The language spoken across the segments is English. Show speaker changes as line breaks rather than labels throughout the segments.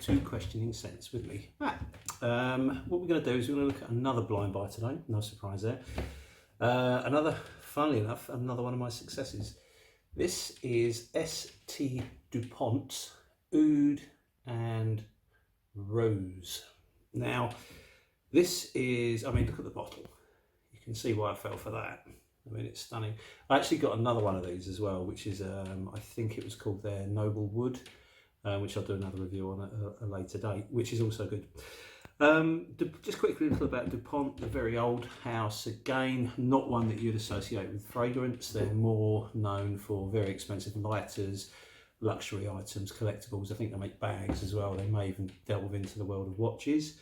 to Questioning Scents with me, Matt. What we're going to do is we're going to look at another blind buy today. No surprise there. Funnily enough, another one of my successes. This is St. Dupont Oud and Rose. Now, this is, I mean, look at the bottle. You can see why I fell for that. I mean, it's stunning. I actually got another one of these as well, which is, I think it was called their Noble Wood, which I'll do another review on at a later date, which is also good. Just quickly a little about Dupont, a very old house. Again, not one that you'd associate with fragrance. They're more known for very expensive lighters, luxury items, collectibles. I think they make bags as well. They may even delve into the world of watches.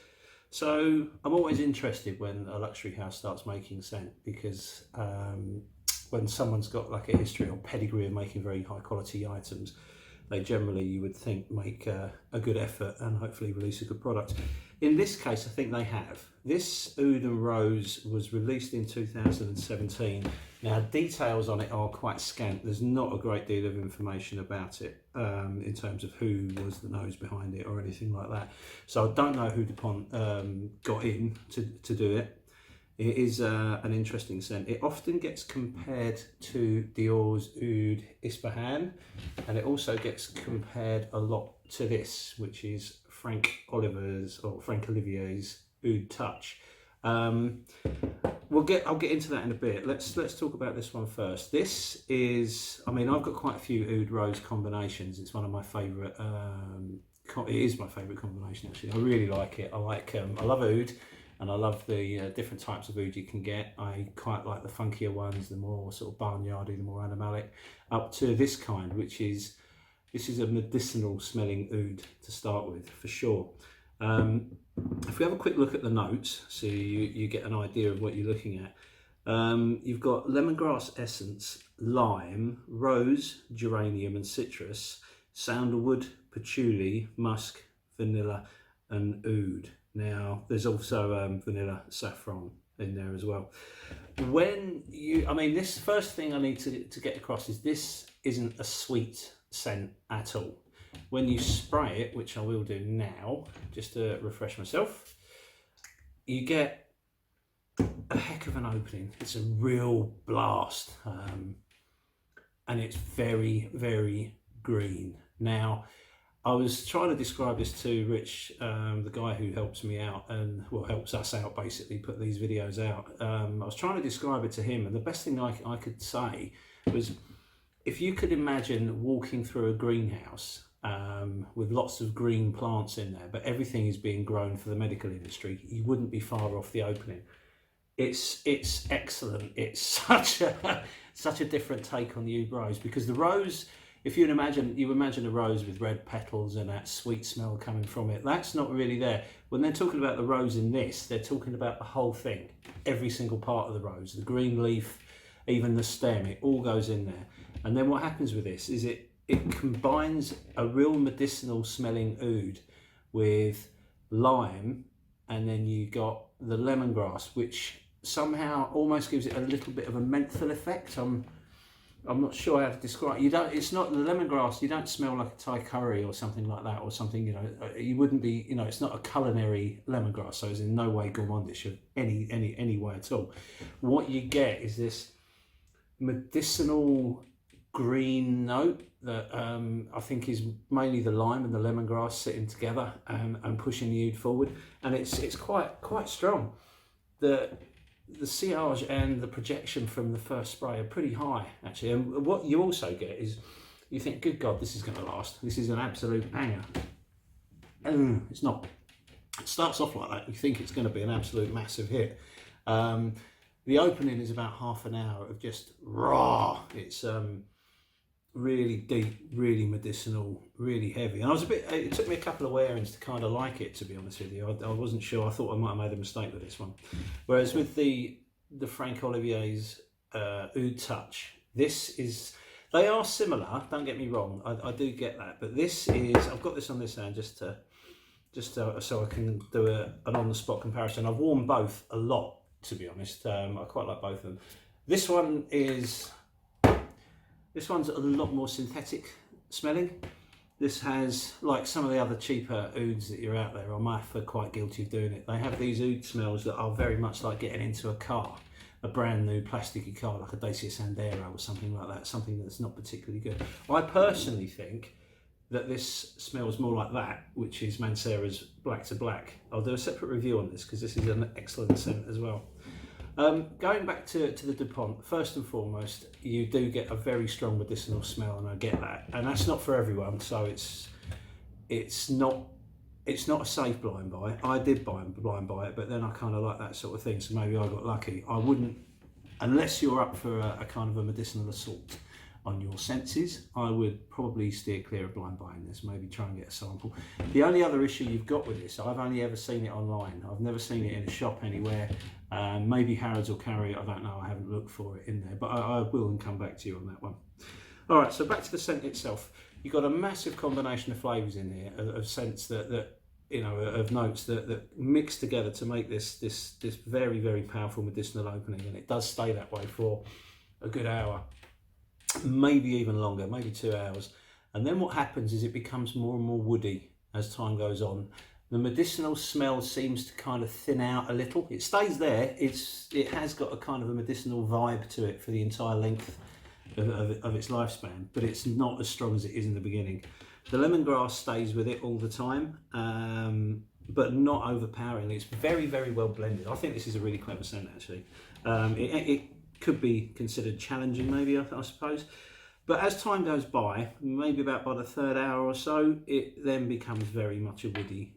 So I'm always interested when a luxury house starts making scent, because when someone's got like a history or pedigree of making very high quality items, they generally, you would think, make a good effort and hopefully release a good product. In this case, I think they have. This Oud and Rose was released in 2017. Now, details on it are quite scant. There's not a great deal of information about it in terms of who was the nose behind it or anything like that. So I don't know who Dupont got in to do it. It is an interesting scent. It often gets compared to Dior's Oud Ispahan, and it also gets compared a lot to this, which is Frank Olivier's Oud Touch. I'll get into that in a bit. Let's talk about this one first. This is, I mean, I've got quite a few Oud Rose combinations. It's one of my favourite. It is my favourite combination, actually. I really like it. I love Oud. And I love the different types of oud you can get. I quite like the funkier ones, the more sort of barnyardy, the more animalic, up to this kind, which is, this is a medicinal smelling oud to start with, for sure. If we have a quick look at the notes, so you get an idea of what you're looking at. You've got lemongrass essence, lime, rose, geranium and citrus, sandalwood, patchouli, musk, vanilla and oud. Now, there's also vanilla saffron in there as well. This first thing I need to get across is this isn't a sweet scent at all. When you spray it, which I will do now, just to refresh myself, you get a heck of an opening. It's a real blast, and it's very, very green. Now, I was trying to describe this to Rich, the guy who helps me out and helps us out, basically put these videos out. I was trying to describe it to him, and the best thing I could say was, if you could imagine walking through a greenhouse with lots of green plants in there, but everything is being grown for the medical industry, you wouldn't be far off the opening. It's excellent. It's such a different take on the Oud Rose, because the rose, if you imagine a rose with red petals and that sweet smell coming from it, that's not really there. When they're talking about the rose in this, they're talking about the whole thing, every single part of the rose, the green leaf, even the stem, it all goes in there. And then what happens with this is it combines a real medicinal smelling oud with lime, and then you got the lemongrass, which somehow almost gives it a little bit of a menthol effect. I'm not sure how to describe it. It's not the lemongrass. You don't smell like a Thai curry or something like that, or something. You wouldn't be. It's not a culinary lemongrass, so it's in no way gourmandish of any way at all. What you get is this medicinal green note that I think is mainly the lime and the lemongrass sitting together and pushing the oud forward, and it's quite strong. The sillage and the projection from the first spray are pretty high, actually. And what you also get is, you think, good God, this is going to last. This is an absolute banger. It's not. It starts off like that. You think it's going to be an absolute massive hit. The opening is about half an hour of just raw. It's really deep, really medicinal, really heavy. And it took me a couple of wearings to kind of like it, to be honest with you. I wasn't sure. I thought I might have made a mistake with this one. Whereas with the Frank Olivier's Oud Touch, they are similar, don't get me wrong, I do get that, but this is, I've got this on this hand just so I can do an on-the-spot comparison. I've worn both a lot, to be honest. I quite like both of them. This one's a lot more synthetic smelling. This has, like some of the other cheaper ouds that you're out there, I'm quite guilty of doing it. They have these oud smells that are very much like getting into a car, a brand new plasticky car like a Dacia Sandero or something like that, something that's not particularly good. I personally think that this smells more like that, which is Mancera's Black to Black. I'll do a separate review on this because this is an excellent scent as well. Going back to the Dupont, first and foremost, you do get a very strong medicinal smell, and I get that, and that's not for everyone. So it's not a safe blind buy. I did blind buy it, but then I kind of like that sort of thing. So maybe I got lucky. I wouldn't, unless you're up for a kind of a medicinal assault on your senses, I would probably steer clear of blind buying this. Maybe try and get a sample. The only other issue you've got with this, I've only ever seen it online. I've never seen it in a shop anywhere. Maybe Harrods will carry it, I don't know, I haven't looked for it in there, but I will and come back to you on that one. All right, so back to the scent itself. You've got a massive combination of flavours in here, of scents that you know, of notes that mix together to make this very, very powerful medicinal opening, and it does stay that way for a good hour, maybe even longer, maybe 2 hours. And then what happens is it becomes more and more woody as time goes on. The medicinal smell seems to kind of thin out a little. It stays there. It has got a kind of a medicinal vibe to it for the entire length of its lifespan, but it's not as strong as it is in the beginning. The lemongrass stays with it all the time, but not overpoweringly. It's very, very well blended. I think this is a really clever scent, actually. It could be considered challenging, maybe, I suppose. But as time goes by, maybe about by the third hour or so, it then becomes very much a woody,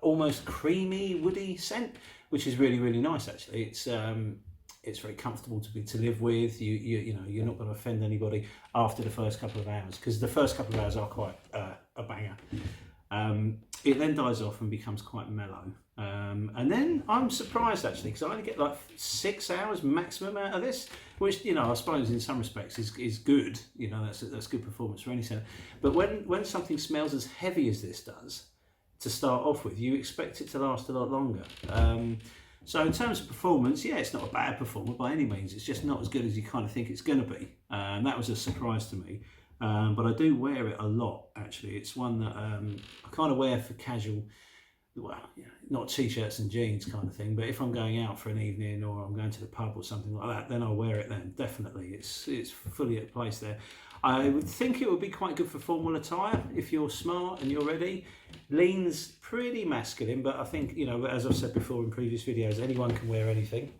almost creamy woody scent, which is really, really nice, actually. It's very comfortable to live with. You know, you're not going to offend anybody after the first couple of hours, because the first couple of hours are quite a banger. It then dies off and becomes quite mellow. And then I'm surprised, actually, because I only get like 6 hours maximum out of this, which, you know, I suppose in some respects is good. You know, that's good performance for any scent. But when something smells as heavy as this does to start off with, you expect it to last a lot longer. So in terms of performance, yeah, it's not a bad performer by any means. It's just not as good as you kind of think it's going to be. That was a surprise to me. But I do wear it a lot, actually. It's one that I kind of wear for casual, well, you know, not t-shirts and jeans kind of thing, but if I'm going out for an evening or I'm going to the pub or something like that, then I'll wear it then, definitely. It's fully at place there. I would think it would be quite good for formal attire if you're smart and you're ready. Leans pretty masculine, but I think, you know, as I've said before in previous videos, anyone can wear anything.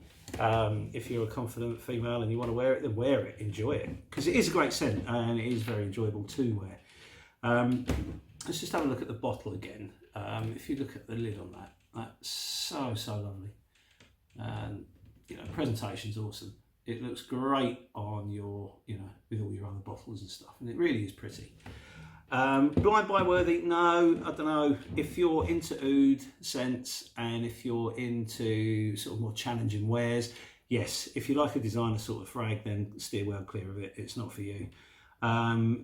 If you're a confident female and you want to wear it, then wear it, enjoy it, because it is a great scent and it is very enjoyable to wear. Let's just have a look at the bottle again. If you look at the lid on that, that's so lovely, and you know, presentation's awesome. It looks great on your, you know, with all your other bottles and stuff, and it really is pretty. Blind buy worthy? No, I don't know. If you're into oud scents and if you're into sort of more challenging wares, yes. If you like a designer sort of frag, then steer well clear of it. It's not for you.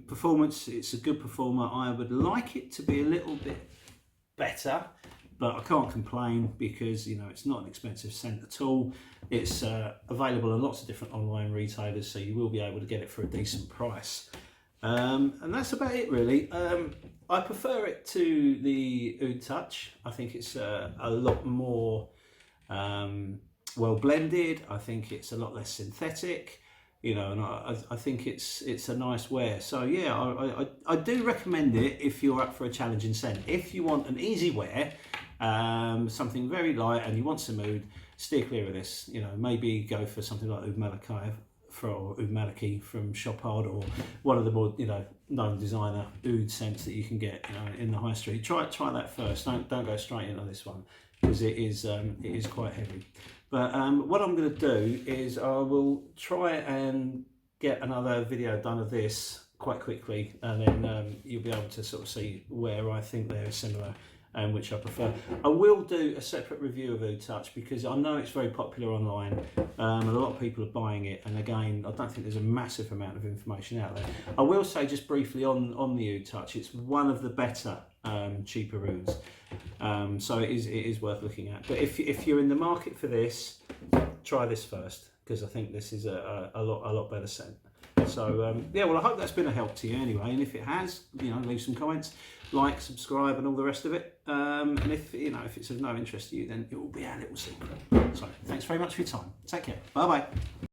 Performance, it's a good performer. I would like it to be a little bit better, but I can't complain because, you know, it's not an expensive scent at all. It's available in lots of different online retailers, so you will be able to get it for a decent price. And that's about it, really. I prefer it to the Oud Touch. I think it's a lot more well blended. I think it's a lot less synthetic, you know, and I think it's a nice wear. So yeah, I do recommend it if you're up for a challenging scent. If you want an easy wear, something very light, and you want some oud, steer clear of this. You know, maybe go for something like Oud Malaki or Oud Malaki from Dupont Oud, or one of the more, you know, known designer oud scents that you can get, you know, in the high street. Try that first. Don't go straight into this one, because it is quite heavy. But what I'm going to do is I will try and get another video done of this quite quickly, and then you'll be able to sort of see where I think they're similar and which I prefer. I will do a separate review of Oud Touch because I know it's very popular online. A lot of people are buying it, and again, I don't think there's a massive amount of information out there. I will say just briefly on the Oud Touch, it's one of the better cheaper ouds, so it is worth looking at. But if you're in the market for this, try this first, because I think this is a lot better scent. So yeah, well, I hope that's been a help to you anyway, and if it has, you know, leave some comments, like, subscribe, and all the rest of it. And if you know, if it's of no interest to you, then it will be our little secret. So thanks very much for your time. Take care. Bye bye.